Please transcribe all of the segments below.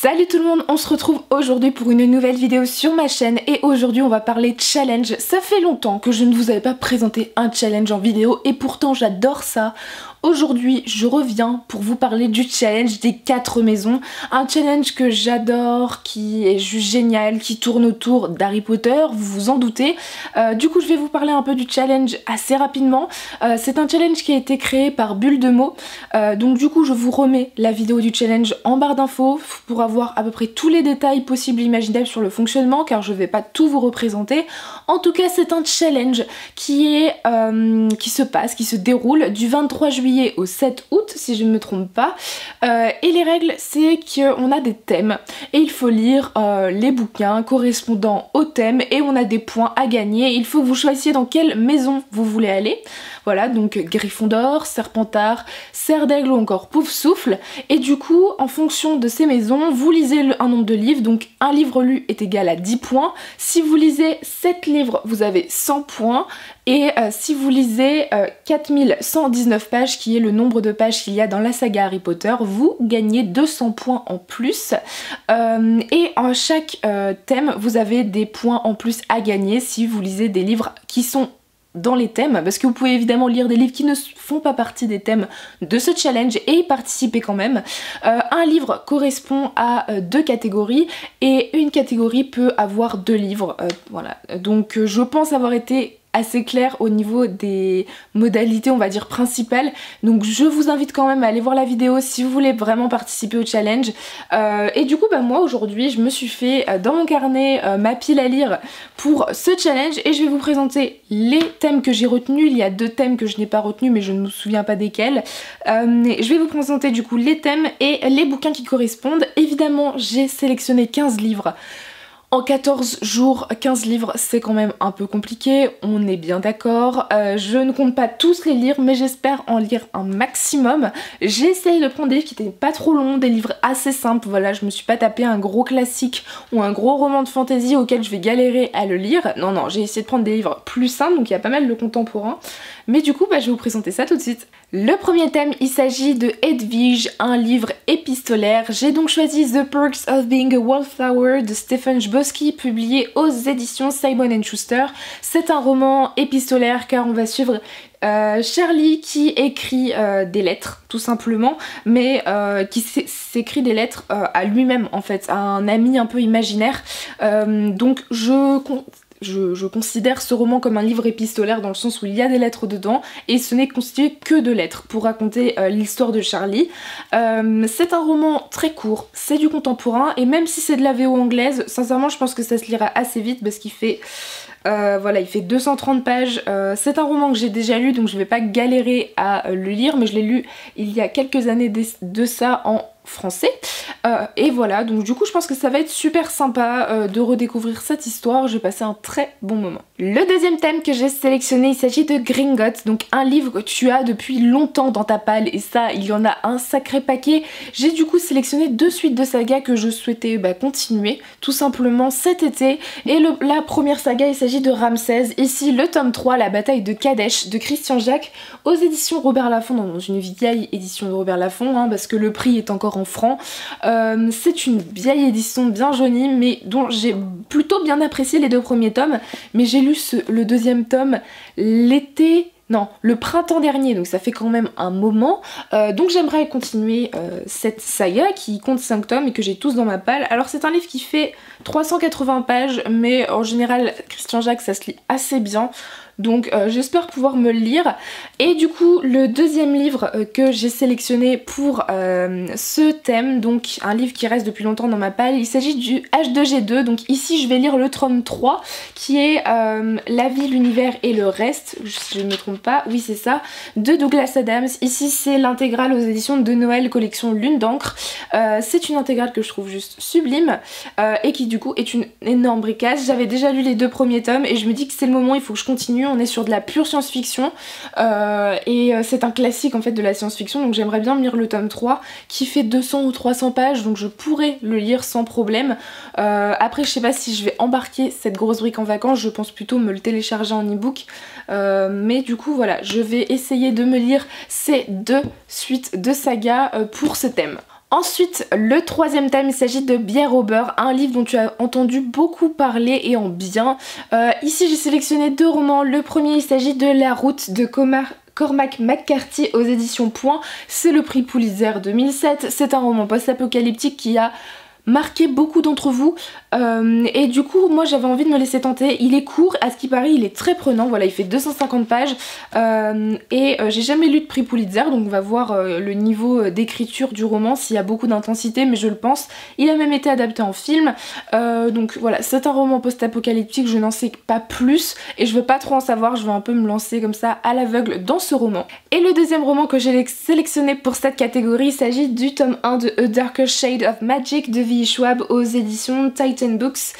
Salut tout le monde, on se retrouve aujourd'hui pour une nouvelle vidéo sur ma chaîne et aujourd'hui on va parler challenge. Ça fait longtemps que je ne vous avais pas présenté un challenge en vidéo et pourtant j'adore ça. Aujourd'hui je reviens pour vous parler du challenge des 4 maisons. Un challenge que j'adore, qui est juste génial, qui tourne autour d'Harry Potter, vous vous en doutez. Du coup je vais vous parler un peu du challenge assez rapidement. C'est un challenge qui a été créé par Bulle de mots. Donc du coup je vous remets la vidéo du challenge en barre d'infos pour avoir à peu près tous les détails possibles et imaginables sur le fonctionnement, car je vais pas tout vous représenter. En tout cas c'est un challenge qui se déroule du 23 juillet au 7 août si je ne me trompe pas, et les règles c'est qu'on a des thèmes et il faut lire les bouquins correspondant au thème et on a des points à gagner. Il faut que vous choisissiez dans quelle maison vous voulez aller. Voilà, donc Gryffondor, Serpentard, Serre d'Aigle ou encore Poufsouffle. Et du coup, en fonction de ces maisons, vous lisez un nombre de livres. Donc un livre lu est égal à 10 points. Si vous lisez 7 livres, vous avez 100 points. Et si vous lisez 4119 pages, qui est le nombre de pages qu'il y a dans la saga Harry Potter, vous gagnez 200 points en plus. Et en chaque thème, vous avez des points en plus à gagner si vous lisez des livres qui sont dans les thèmes, parce que vous pouvez évidemment lire des livres qui ne font pas partie des thèmes de ce challenge et y participer quand même. Un livre correspond à 2 catégories et une catégorie peut avoir 2 livres. Voilà, donc je pense avoir été assez clair au niveau des modalités, on va dire principales. Donc je vous invite quand même à aller voir la vidéo si vous voulez vraiment participer au challenge. Et du coup moi aujourd'hui je me suis fait dans mon carnet ma pile à lire pour ce challenge et je vais vous présenter les thèmes que j'ai retenus. Il y a 2 thèmes que je n'ai pas retenus mais je ne me souviens pas desquels. Je vais vous présenter du coup les thèmes et les bouquins qui correspondent. Évidemment j'ai sélectionné 15 livres. En 14 jours, 15 livres, c'est quand même un peu compliqué, on est bien d'accord. Je ne compte pas tous les lire, mais j'espère en lire un maximum. J'ai essayé de prendre des livres qui n'étaient pas trop longs, des livres assez simples. Voilà, je me suis pas tapé un gros classique ou un gros roman de fantasy auquel je vais galérer à le lire. Non, j'ai essayé de prendre des livres plus simples, donc il y a pas mal de contemporains. Mais du coup, je vais vous présenter ça tout de suite. Le premier thème, il s'agit de Hedwige, un livre épistolaire. J'ai donc choisi The Perks of Being a Wallflower de Stephen Chbosky, publié aux éditions Simon & Schuster. C'est un roman épistolaire car on va suivre Charlie qui écrit des lettres tout simplement, mais qui s'écrit des lettres à lui-même en fait, à un ami un peu imaginaire. Donc je considère ce roman comme un livre épistolaire dans le sens où il y a des lettres dedans et ce n'est constitué que de lettres pour raconter l'histoire de Charlie. C'est un roman très court, c'est du contemporain et même si c'est de la VO anglaise, sincèrement je pense que ça se lira assez vite parce qu'il fait... voilà, il fait 230 pages. C'est un roman que j'ai déjà lu donc je vais pas galérer à le lire, mais je l'ai lu il y a quelques années de ça en français. Et voilà, donc du coup je pense que ça va être super sympa de redécouvrir cette histoire. Je vais passer un très bon moment. Le deuxième thème que j'ai sélectionné, il s'agit de Gringotts, donc un livre que tu as depuis longtemps dans ta palle et ça il y en a un sacré paquet. J'ai du coup sélectionné 2 suites de sagas que je souhaitais continuer tout simplement cet été et la première saga il s'agit de Ramsès, ici le tome 3, la bataille de Kadesh de Christian Jacques aux éditions Robert Laffont, dans une vieille édition de Robert Laffont parce que le prix est encore en francs. C'est une vieille édition bien jaunie mais dont j'ai plutôt bien apprécié les 2 premiers tomes, mais j'ai lu le deuxième tome le printemps dernier, donc ça fait quand même un moment. Donc j'aimerais continuer cette saga qui compte 5 tomes et que j'ai tous dans ma palle. Alors c'est un livre qui fait 380 pages mais en général Christian Jacques ça se lit assez bien. Donc j'espère pouvoir me le lire. Et du coup le deuxième livre que j'ai sélectionné pour ce thème, donc un livre qui reste depuis longtemps dans ma palle, il s'agit du H2G2. Donc ici je vais lire le tome 3 qui est La vie, l'univers et le reste, si je ne me trompe pas, oui c'est ça, de Douglas Adams. Ici c'est l'intégrale aux éditions de Noël collection Lune d'encre. C'est une intégrale que je trouve juste sublime et qui du coup est une énorme bricasse. J'avais déjà lu les 2 premiers tomes et je me dis que c'est le moment, il faut que je continue. On est sur de la pure science-fiction et c'est un classique en fait de la science-fiction, donc j'aimerais bien lire le tome 3 qui fait 200 ou 300 pages, donc je pourrais le lire sans problème. Après je sais pas si je vais embarquer cette grosse brique en vacances, je pense plutôt me le télécharger en e-book, mais du coup voilà, je vais essayer de me lire ces 2 suites de saga pour ce thème. Ensuite, le troisième thème, il s'agit de Bière au beurre, un livre dont tu as entendu beaucoup parler et en bien. Ici, j'ai sélectionné 2 romans. Le premier, il s'agit de La route de Cormac McCarthy aux éditions Point. C'est le prix Pulitzer 2007. C'est un roman post-apocalyptique qui a marqué beaucoup d'entre vous et du coup moi j'avais envie de me laisser tenter. Il est court, à ce qui paraît il est très prenant, voilà, il fait 250 pages j'ai jamais lu de prix Pulitzer, donc on va voir le niveau d'écriture du roman, s'il y a beaucoup d'intensité, mais je le pense. Il a même été adapté en film, donc voilà, c'est un roman post-apocalyptique, je n'en sais pas plus et je veux pas trop en savoir, je veux un peu me lancer comme ça à l'aveugle dans ce roman. Et le deuxième roman que j'ai sélectionné pour cette catégorie, il s'agit du tome 1 de A Darker Shade of Magic de V. Schwab aux éditions Titan Books.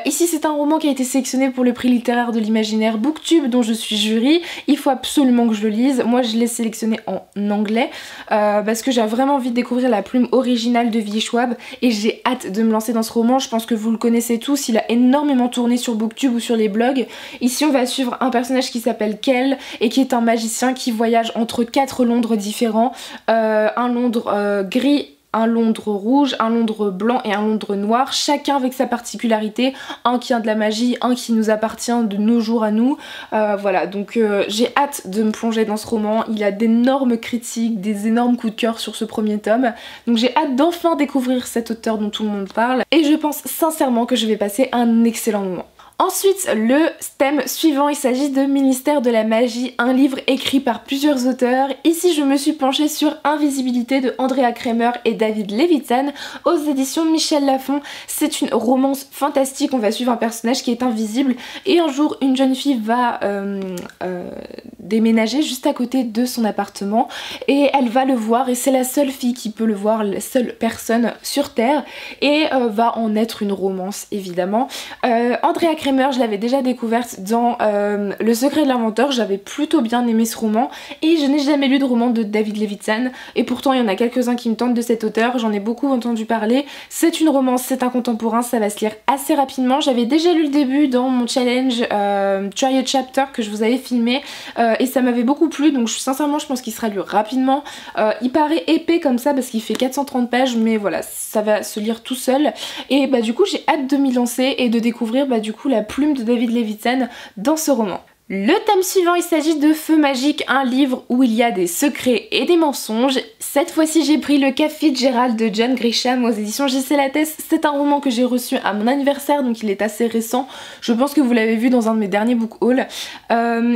Ici c'est un roman qui a été sélectionné pour le prix littéraire de l'imaginaire Booktube dont je suis jury. Il faut absolument que je le lise. Moi je l'ai sélectionné en anglais parce que j'ai vraiment envie de découvrir la plume originale de V. Schwab et j'ai hâte de me lancer dans ce roman. Je pense que vous le connaissez tous, il a énormément tourné sur Booktube ou sur les blogs. Ici on va suivre un personnage qui s'appelle Kel et qui est un magicien qui voyage entre 4 Londres différents. Un Londres gris, un Londres rouge, un Londres blanc et un Londres noir, chacun avec sa particularité, un qui a de la magie, un qui nous appartient de nos jours à nous, voilà, donc j'ai hâte de me plonger dans ce roman. Il a d'énormes critiques, des énormes coups de cœur sur ce premier tome, donc j'ai hâte d'enfin découvrir cet auteur dont tout le monde parle et je pense sincèrement que je vais passer un excellent moment. Ensuite, le thème suivant, il s'agit de Ministère de la magie, un livre écrit par plusieurs auteurs. Ici, je me suis penchée sur Invisibilité de Andrea Cremer et David Levithan aux éditions Michel Lafon. C'est une romance fantastique, on va suivre un personnage qui est invisible et un jour, une jeune fille va déménager juste à côté de son appartement et elle va le voir et c'est la seule fille qui peut le voir, la seule personne sur Terre et va en être une romance évidemment. Andrea Cremer, je l'avais déjà découverte dans Le secret de l'inventeur, j'avais plutôt bien aimé ce roman et je n'ai jamais lu de roman de David Levithan et pourtant il y en a quelques-uns qui me tentent de cet auteur, j'en ai beaucoup entendu parler. C'est une romance, c'est un contemporain, ça va se lire assez rapidement. J'avais déjà lu le début dans mon challenge Try a Chapter que je vous avais filmé et ça m'avait beaucoup plu, donc sincèrement je pense qu'il sera lu rapidement. Il paraît épais comme ça parce qu'il fait 430 pages mais voilà, ça va se lire tout seul et bah du coup j'ai hâte de m'y lancer et de découvrir bah du coup la plume de David Levithan dans ce roman. Le thème suivant, il s'agit de Feu magique, un livre où il y a des secrets et des mensonges. Cette fois-ci, j'ai pris Le Cas Fitzgerald de John Grisham aux éditions J.C. Lattès. C'est un roman que j'ai reçu à mon anniversaire, donc il est assez récent. Je pense que vous l'avez vu dans un de mes derniers book hauls.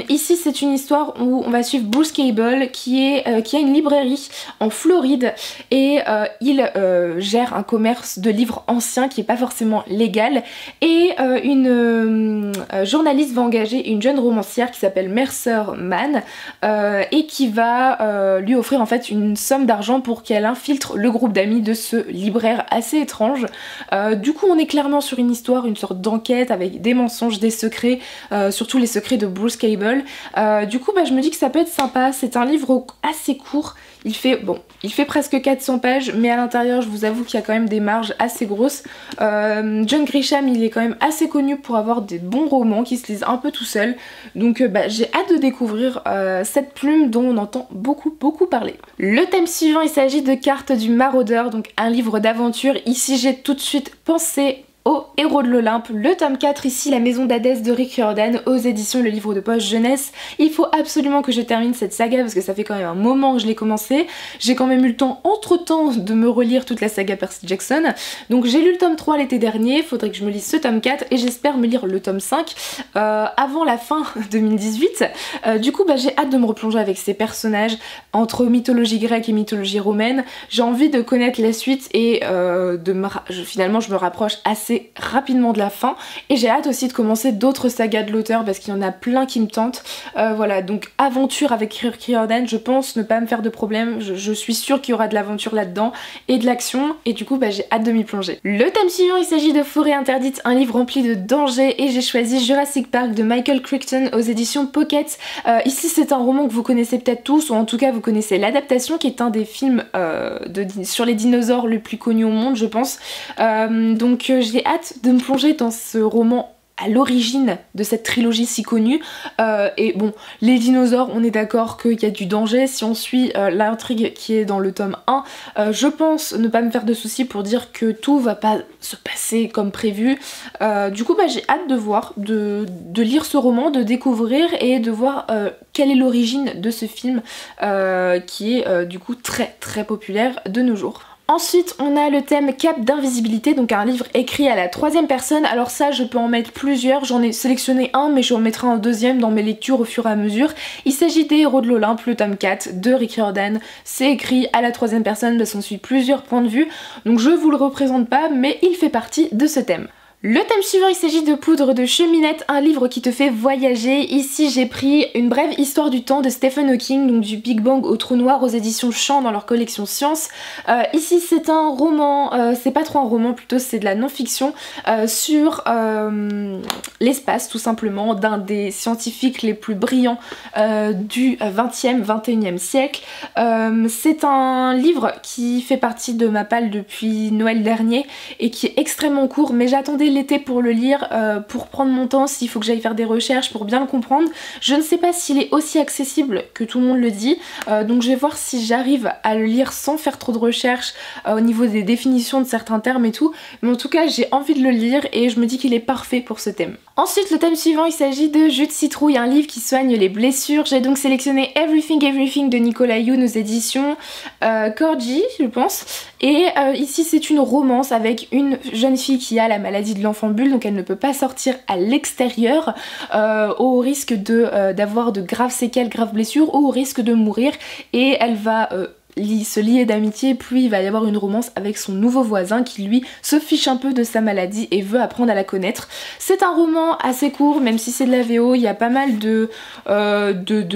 Ici, c'est une histoire où on va suivre Bruce Cable qui a une librairie en Floride et il gère un commerce de livres anciens qui n'est pas forcément légal. Et une journaliste va engager une jeune romancière qui s'appelle Mercer Mann et qui va lui offrir en fait une somme d'argent pour qu'elle infiltre le groupe d'amis de ce libraire assez étrange. Du coup on est clairement sur une histoire, une sorte d'enquête avec des mensonges, des secrets, surtout les secrets de Bruce Cable. Du coup bah, je me dis que ça peut être sympa, c'est un livre assez court. Il fait presque 400 pages mais à l'intérieur je vous avoue qu'il y a quand même des marges assez grosses. John Grisham il est quand même assez connu pour avoir des bons romans qui se lisent un peu tout seul. Donc bah, j'ai hâte de découvrir cette plume dont on entend beaucoup parler. Le thème suivant, il s'agit de Cartes du Maraudeur, donc un livre d'aventure. Ici j'ai tout de suite pensé au Héros de l'Olympe, le tome 4 ici, La Maison d'Hadès de Rick Riordan aux éditions Le Livre de Poche Jeunesse. Il faut absolument que je termine cette saga parce que ça fait quand même un moment que je l'ai commencé. J'ai quand même eu le temps entre temps de me relire toute la saga Percy Jackson. Donc j'ai lu le tome 3 l'été dernier, faudrait que je me lise ce tome 4 et j'espère me lire le tome 5 avant la fin 2018. Du coup bah, j'ai hâte de me replonger avec ces personnages entre mythologie grecque et mythologie romaine. J'ai envie de connaître la suite et finalement je me rapproche assez rapidement de la fin et j'ai hâte aussi de commencer d'autres sagas de l'auteur parce qu'il y en a plein qui me tentent. Voilà, donc aventure avec Rick Riordan, je pense ne pas me faire de problème, je suis sûre qu'il y aura de l'aventure là-dedans et de l'action et du coup bah, j'ai hâte de m'y plonger. Le thème suivant, il s'agit de Forêt interdite, un livre rempli de dangers et j'ai choisi Jurassic Park de Michael Crichton aux éditions Pocket. Ici c'est un roman que vous connaissez peut-être tous ou en tout cas vous connaissez l'adaptation qui est un des films sur les dinosaures le plus connu au monde je pense. Donc j'ai hâte de me plonger dans ce roman à l'origine de cette trilogie si connue. Et bon, les dinosaures, on est d'accord qu'il y a du danger. Si on suit l'intrigue qui est dans le tome 1, je pense ne pas me faire de soucis pour dire que tout va pas se passer comme prévu. Du coup, j'ai hâte de voir, de lire ce roman, de découvrir et de voir quelle est l'origine de ce film qui est du coup très très populaire de nos jours. Ensuite, on a le thème Cap d'invisibilité, donc un livre écrit à la 3e personne. Alors ça, je peux en mettre plusieurs, j'en ai sélectionné un, mais je en mettrai un deuxième dans mes lectures au fur et à mesure. Il s'agit des Héros de l'Olympe, le tome 4 de Rick Riordan. C'est écrit à la 3e personne parce qu'on suit plusieurs points de vue, donc je vous le représente pas, mais il fait partie de ce thème. Le thème suivant, il s'agit de Poudre de cheminette, un livre qui te fait voyager. Ici j'ai pris Une brève histoire du temps de Stephen Hawking, donc du Big Bang au Trou Noir aux éditions Champ dans leur collection Science. Ici c'est un roman, c'est pas trop un roman, plutôt c'est de la non-fiction sur l'espace tout simplement, d'un des scientifiques les plus brillants du 20e, 21e siècle. C'est un livre qui fait partie de ma palle depuis Noël dernier et qui est extrêmement court, mais j'attendais l'été pour le lire, pour prendre mon temps s'il faut que j'aille faire des recherches pour bien le comprendre. Je ne sais pas s'il est aussi accessible que tout le monde le dit, donc je vais voir si j'arrive à le lire sans faire trop de recherches au niveau des définitions de certains termes et tout, mais en tout cas j'ai envie de le lire et je me dis qu'il est parfait pour ce thème. Ensuite, le thème suivant, il s'agit de Jus de citrouille, un livre qui soigne les blessures. J'ai donc sélectionné Everything Everything de Nicolas Yoon aux éditions Corgi, je pense. Et ici, c'est une romance avec une jeune fille qui a la maladie de l'enfant bulle, donc elle ne peut pas sortir à l'extérieur au risque d'avoir de graves séquelles, graves blessures, ou au risque de mourir. Et elle va se lier d'amitié, puis il va y avoir une romance avec son nouveau voisin qui lui se fiche un peu de sa maladie et veut apprendre à la connaître. C'est un roman assez court, même si c'est de la VO, il y a pas mal de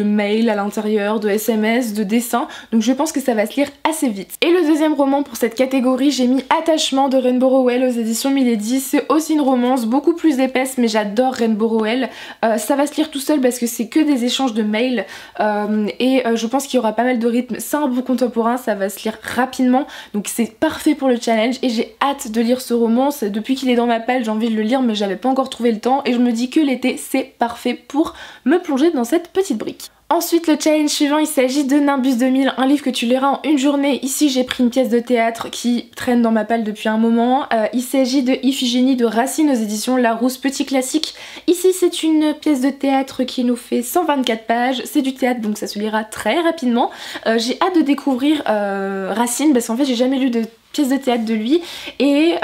mails à l'intérieur, de SMS, de dessins, donc je pense que ça va se lire assez vite. Et le deuxième roman pour cette catégorie, j'ai mis Attachement de Rainbow Rowell aux éditions Milady. C'est aussi une romance beaucoup plus épaisse, mais j'adore Rainbow Rowell. Ça va se lire tout seul parce que c'est que des échanges de mails et je pense qu'il y aura pas mal de rythme. C'est un bout contemporain, ça va se lire rapidement, donc c'est parfait pour le challenge et j'ai hâte de lire ce roman. Depuis qu'il est dans ma palle, j'ai envie de le lire, mais j'avais pas encore trouvé le temps et je me dis que l'été c'est parfait pour me plonger dans cette petite brique. Ensuite, le challenge suivant, il s'agit de Nimbus 2000, un livre que tu liras en une journée. Ici, j'ai pris une pièce de théâtre qui traîne dans ma palle depuis un moment. Il s'agit de Iphigénie de Racine aux éditions Larousse, petit classique. Ici, c'est une pièce de théâtre qui nous fait 124 pages. C'est du théâtre, donc ça se lira très rapidement. J'ai hâte de découvrir Racine, parce qu'en fait, j'ai jamais lu de pièce de théâtre de lui et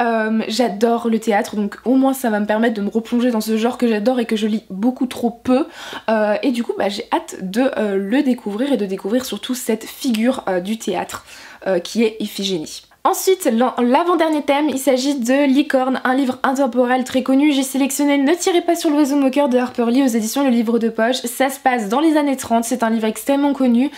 j'adore le théâtre, donc au moins ça va me permettre de me replonger dans ce genre que j'adore et que je lis beaucoup trop peu et du coup j'ai hâte de le découvrir et de découvrir surtout cette figure du théâtre qui est Iphigénie. Ensuite, l'avant-dernier thème, il s'agit de Licorne, un livre intemporel très connu. J'ai sélectionné Ne tirez pas sur l'oiseau moqueur de Harper Lee aux éditions Le Livre de Poche. Ça se passe dans les années 30, c'est un livre extrêmement connu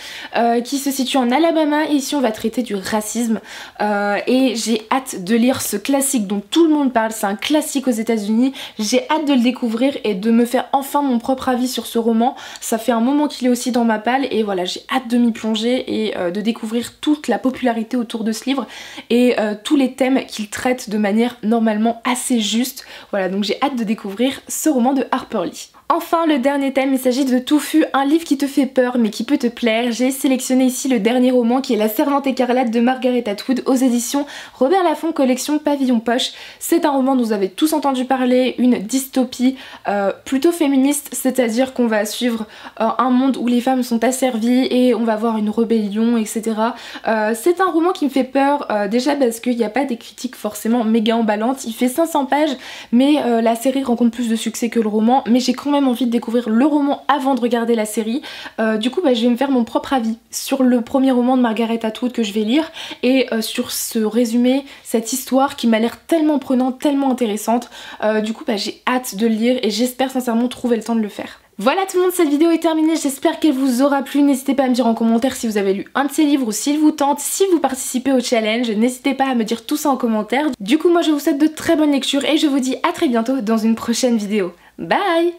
qui se situe en Alabama et ici on va traiter du racisme et j'ai hâte de lire ce classique dont tout le monde parle, c'est un classique aux États-Unis. J'ai hâte de le découvrir et de me faire enfin mon propre avis sur ce roman. Ça fait un moment qu'il est aussi dans ma palle et voilà, j'ai hâte de m'y plonger et de découvrir toute la popularité autour de ce livre et tous les thèmes qu'il traite de manière normalement assez juste. Voilà, donc j'ai hâte de découvrir ce roman de Harper Lee. Enfin, le dernier thème, il s'agit de Touffu, un livre qui te fait peur mais qui peut te plaire. J'ai sélectionné ici le dernier roman qui est La Servante écarlate de Margaret Atwood aux éditions Robert Laffont, collection Pavillon Poche. C'est un roman dont vous avez tous entendu parler, une dystopie plutôt féministe, c'est-à-dire qu'on va suivre un monde où les femmes sont asservies et on va avoir une rébellion, etc. C'est un roman qui me fait peur, déjà parce qu'il n'y a pas des critiques forcément méga emballantes. Il fait 500 pages, mais la série rencontre plus de succès que le roman, mais j'ai quand même envie de découvrir le roman avant de regarder la série. Du coup je vais me faire mon propre avis sur le premier roman de Margaret Atwood que je vais lire et sur ce résumé, cette histoire qui m'a l'air tellement prenante, tellement intéressante. Du coup j'ai hâte de le lire et j'espère sincèrement trouver le temps de le faire. Voilà tout le monde, cette vidéo est terminée, j'espère qu'elle vous aura plu. N'hésitez pas à me dire en commentaire si vous avez lu un de ces livres ou s'il vous tente, si vous participez au challenge, n'hésitez pas à me dire tout ça en commentaire. Du coup moi je vous souhaite de très bonnes lectures et je vous dis à très bientôt dans une prochaine vidéo. Bye!